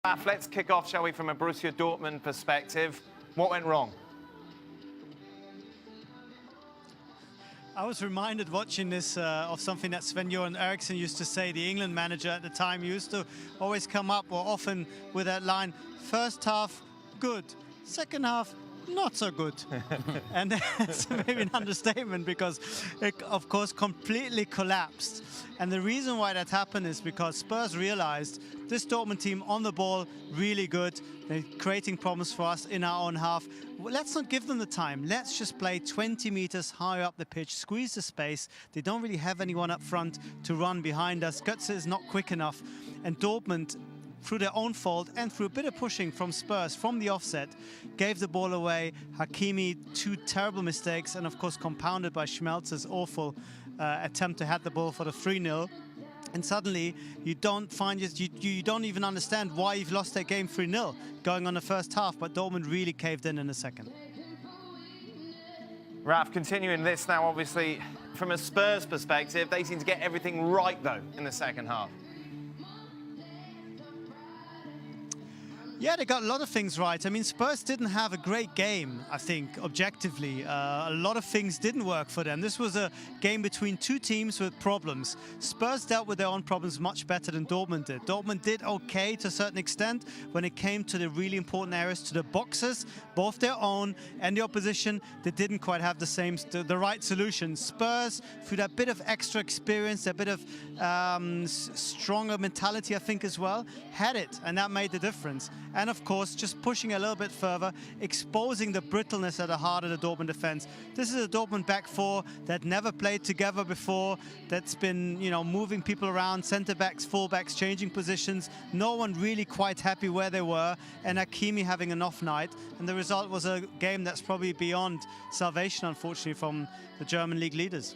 Raf, let's kick off, shall we, from a Borussia Dortmund perspective. What went wrong? I was reminded watching this of something that Sven-Göran Eriksson used to say, the England manager at the time. He used to always come up, or often, with that line, first half, good. Second half, not so good. And that's maybe an understatement, because it, of course, completely collapsed. And the reason why that happened is because Spurs realized this Dortmund team on the ball, really good. They're creating problems for us in our own half. Let's not give them the time. Let's just play 20 meters higher up the pitch, squeeze the space. They don't really have anyone up front to run behind us. Götze is not quick enough. And Dortmund, through their own fault and through a bit of pushing from Spurs from the offset, gave the ball away. Hakimi, two terrible mistakes, and of course compounded by Schmelz's awful attempt to head the ball for the 3-0. And suddenly you don't find you don't even understand why you've lost that game 3-0 going on the first half, but Dortmund really caved in the second. Raf, continuing this now, obviously, from a Spurs perspective, they seem to get everything right, though, in the second half. Yeah, they got a lot of things right. I mean, Spurs didn't have a great game, I think, objectively. A lot of things didn't work for them. This was a game between two teams with problems. Spurs dealt with their own problems much better than Dortmund did. Dortmund did okay to a certain extent when it came to the really important areas, to the boxes, both their own and the opposition. They didn't quite have the right solution. Spurs, through that bit of extra experience, that bit of stronger mentality, I think, as well, had it, and that made the difference. And of course, just pushing a little bit further, exposing the brittleness at the heart of the Dortmund defense. This is a Dortmund back four that never played together before, that's been, you know, moving people around, center-backs, full-backs, changing positions. No one really quite happy where they were, and Hakimi having an off night. And the result was a game that's probably beyond salvation, unfortunately, from the German league leaders.